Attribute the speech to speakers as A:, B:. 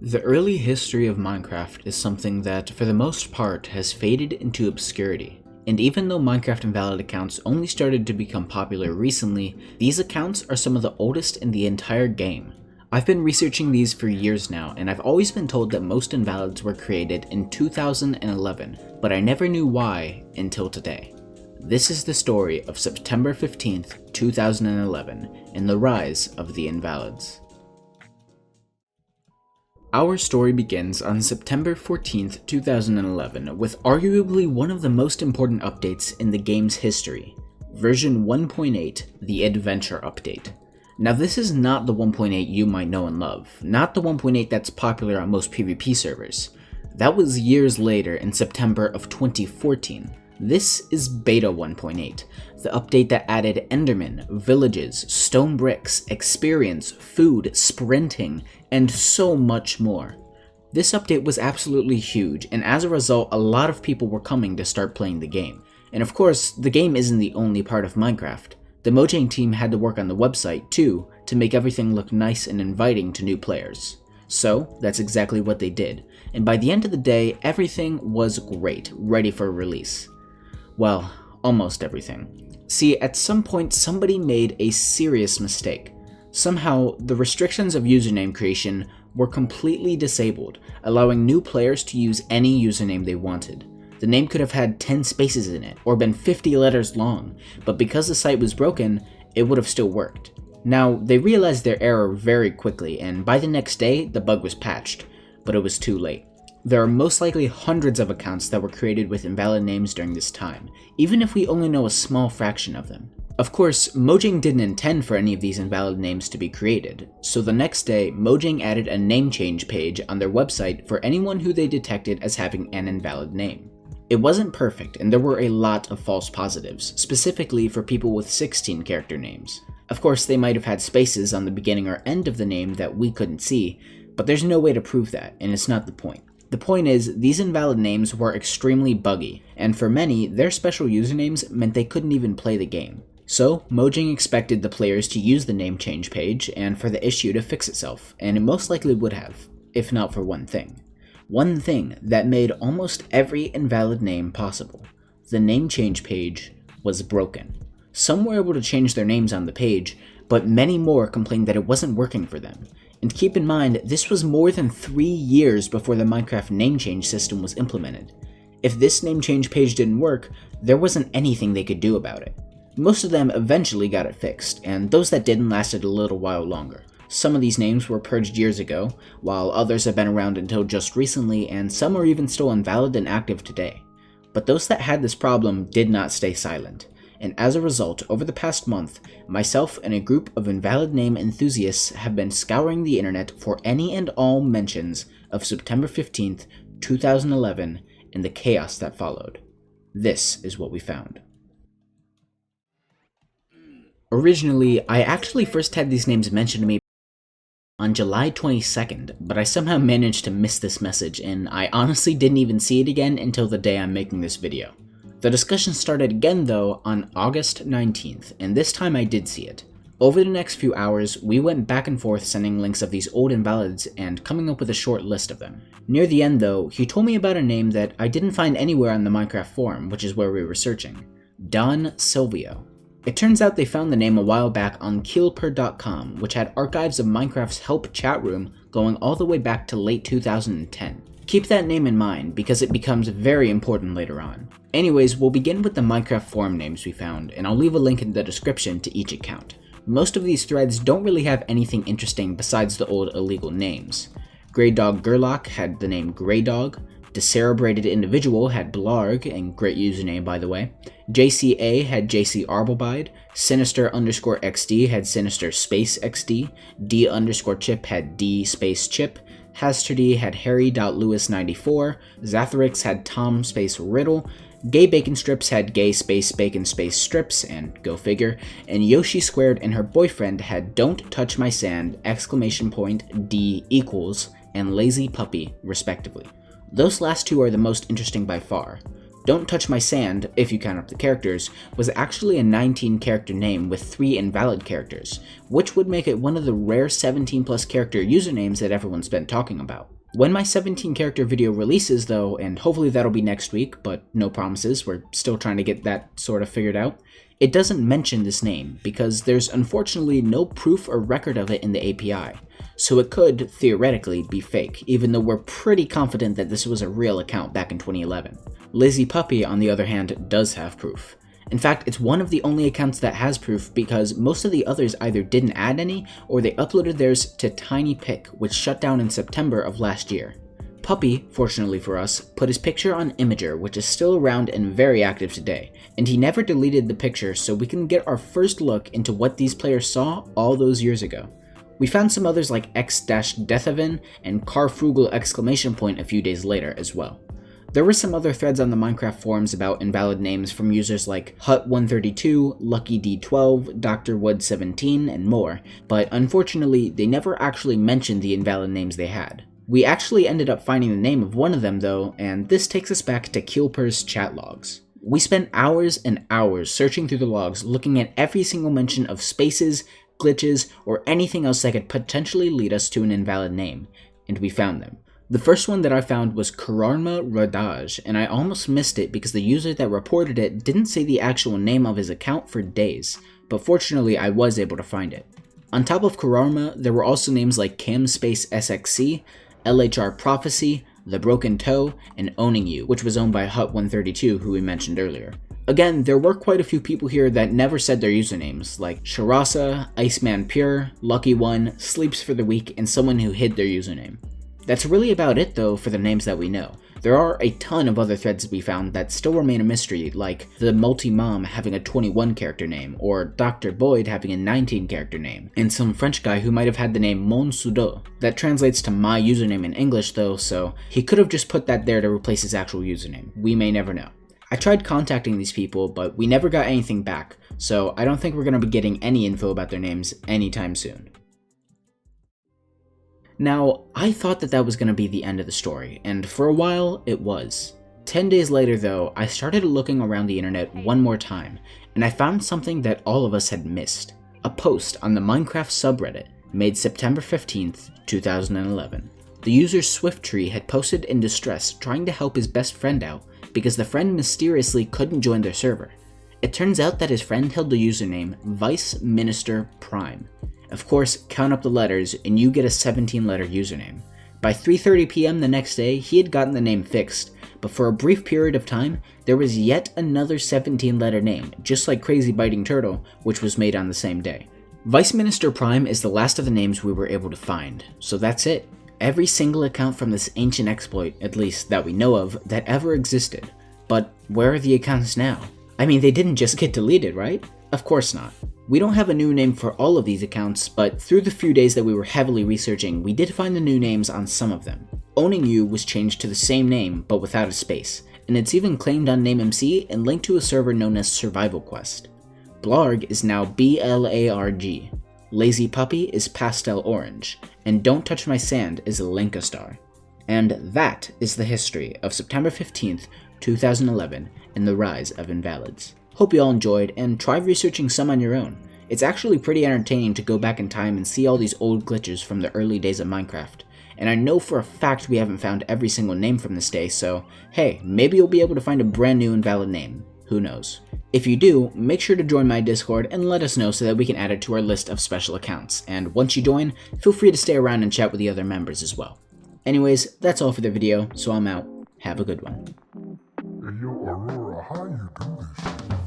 A: The early history of Minecraft is something that, for the most part, has faded into obscurity. And even though Minecraft invalid accounts only started to become popular recently, these accounts are some of the oldest in the entire game. I've been researching these for years now, and I've always been told that most invalids were created in 2011, but I never knew why until today. This is the story of September 15th, 2011, and the rise of the invalids. Our story begins on September 14th, 2011, with arguably one of the most important updates in the game's history, version 1.8, the Adventure Update. Now this is not the 1.8 you might know and love, not the 1.8 that's popular on most PvP servers. That was years later in September of 2014. This is Beta 1.8, the update that added Endermen, villages, stone bricks, experience, food, sprinting, and so much more. This update was absolutely huge, and as a result, a lot of people were coming to start playing the game. And of course, the game isn't the only part of Minecraft. The Mojang team had to work on the website too, to make everything look nice and inviting to new players. So, that's exactly what they did, and by the end of the day, everything was great, ready for release. Well, almost everything. See, at some point somebody made a serious mistake. Somehow, the restrictions of username creation were completely disabled, allowing new players to use any username they wanted. The name could have had 10 spaces in it, or been 50 letters long, but because the site was broken, it would have still worked. Now, they realized their error very quickly, and by the next day, the bug was patched, but it was too late. There are most likely hundreds of accounts that were created with invalid names during this time, even if we only know a small fraction of them. Of course, Mojang didn't intend for any of these invalid names to be created, so the next day, Mojang added a name change page on their website for anyone who they detected as having an invalid name. It wasn't perfect, and there were a lot of false positives, specifically for people with 16 character names. Of course, they might have had spaces on the beginning or end of the name that we couldn't see, but there's no way to prove that, and it's not the point. The point is, these invalid names were extremely buggy, and for many, their special usernames meant they couldn't even play the game. So, Mojang expected the players to use the name change page and for the issue to fix itself, and it most likely would have, if not for one thing. One thing that made almost every invalid name possible. The name change page was broken. Some were able to change their names on the page, but many more complained that it wasn't working for them. And keep in mind, this was more than 3 years before the Minecraft name change system was implemented. If this name change page didn't work, there wasn't anything they could do about it. Most of them eventually got it fixed, and those that didn't lasted a little while longer. Some of these names were purged years ago, while others have been around until just recently, and some are even still invalid and active today. But those that had this problem did not stay silent. And as a result, over the past month, myself and a group of invalid name enthusiasts have been scouring the internet for any and all mentions of September 15th, 2011, and the chaos that followed. This is what we found. Originally, I actually first had these names mentioned to me on July 22nd, but I somehow managed to miss this message, and I honestly didn't even see it again until the day I'm making this video. The discussion started again though on August 19th, and this time I did see it. Over the next few hours, we went back and forth sending links of these old invalids and coming up with a short list of them. Near the end though, he told me about a name that I didn't find anywhere on the Minecraft forum, which is where we were searching. Don Silvio. It turns out they found the name a while back on Keelper.com, which had archives of Minecraft's help chat room going all the way back to late 2010. Keep that name in mind, because it becomes very important later on. Anyways, we'll begin with the Minecraft forum names we found, and I'll leave a link in the description to each account. Most of these threads don't really have anything interesting besides the old illegal names. Grey Dog Gerlach had the name Grey Dog, Decerebrated Individual had Blarg, and great username by the way, JCA had JC Arbelbide, Sinister_XD had Sinister Space XD, D_Chip had D Space Chip, Hasterdy had Harry.Lewis94, Zatharix had Tom Space Riddle, Gay Bacon Strips had Gay Space Bacon Space Strips, and go figure, and Yoshi Squared and her boyfriend had Don't Touch My Sand, D equals, and Lazy Puppy, respectively. Those last two are the most interesting by far. Don't Touch My Sand, if you count up the characters, was actually a 19 character name with 3 invalid characters, which would make it one of the rare 17 plus character usernames that everyone's been talking about. When my 17 character video releases though, and hopefully that'll be next week, but no promises, we're still trying to get that sort of figured out, it doesn't mention this name because there's unfortunately no proof or record of it in the API, so it could, theoretically, be fake, even though we're pretty confident that this was a real account back in 2011. Lazy Puppy, on the other hand, does have proof. In fact, it's one of the only accounts that has proof because most of the others either didn't add any or they uploaded theirs to TinyPic, which shut down in September of last year. Puppy, fortunately for us, put his picture on Imager, which is still around and very active today, and he never deleted the picture so we can get our first look into what these players saw all those years ago. We found some others like x-deathavin and carfrugal a few days later as well. There were some other threads on the Minecraft forums about invalid names from users like Hut132, LuckyD12, DrWood17, and more, but unfortunately they never actually mentioned the invalid names they had. We actually ended up finding the name of one of them though, and this takes us back to Keelper's chat logs. We spent hours and hours searching through the logs looking at every single mention of spaces, glitches, or anything else that could potentially lead us to an invalid name, and we found them. The first one that I found was Kararma Rodaj, and I almost missed it because the user that reported it didn't say the actual name of his account for days, but fortunately I was able to find it. On top of Kararma, there were also names like CamSpaceSXC, LHR Prophecy, The Broken Toe, and Owning You, which was owned by Hut132, who we mentioned earlier. Again, there were quite a few people here that never said their usernames, like Sharasa, Iceman Pure, Lucky One, Sleeps for the Week, and someone who hid their username. That's really about it though for the names that we know. There are a ton of other threads we found that still remain a mystery, like the Multi-Mom having a 21 character name, or Dr. Boyd having a 19 character name, and some French guy who might have had the name Mon Sudo. That translates to my username in English though, so he could have just put that there to replace his actual username. We may never know. I tried contacting these people, but we never got anything back, so I don't think we're going to be getting any info about their names anytime soon. Now, I thought that was going to be the end of the story, and for a while, it was. 10 days later though, I started looking around the internet one more time, and I found something that all of us had missed. A post on the Minecraft subreddit, made September 15th, 2011. The user SwiftTree had posted in distress trying to help his best friend out because the friend mysteriously couldn't join their server. It turns out that his friend held the username Vice Minister Prime. Of course, count up the letters and you get a 17-letter username. By 3:30 PM the next day, he had gotten the name fixed, but for a brief period of time, there was yet another 17-letter name, just like Crazy Biting Turtle, which was made on the same day. Vice Minister Prime is the last of the names we were able to find, so that's it. Every single account from this ancient exploit, at least that we know of, that ever existed. But where are the accounts now? I mean, they didn't just get deleted, right? Of course not. We don't have a new name for all of these accounts, but through the few days that we were heavily researching, we did find the new names on some of them. Owning You was changed to the same name, but without a space, and it's even claimed on NameMC and linked to a server known as Survival Quest. Blarg is now BLARG. Lazy Puppy is Pastel Orange, and Don't Touch My Sand is Lankastar. And that is the history of September 15th, 2011, and the rise of invalids. Hope you all enjoyed, and try researching some on your own. It's actually pretty entertaining to go back in time and see all these old glitches from the early days of Minecraft. And I know for a fact we haven't found every single name from this day, so hey, maybe you'll be able to find a brand new invalid name. Who knows? If you do, make sure to join my Discord and let us know so that we can add it to our list of special accounts. And once you join, feel free to stay around and chat with the other members as well. Anyways, that's all for the video, so I'm out. Have a good one.
B: Hey yo, Aurora, how you do this shit?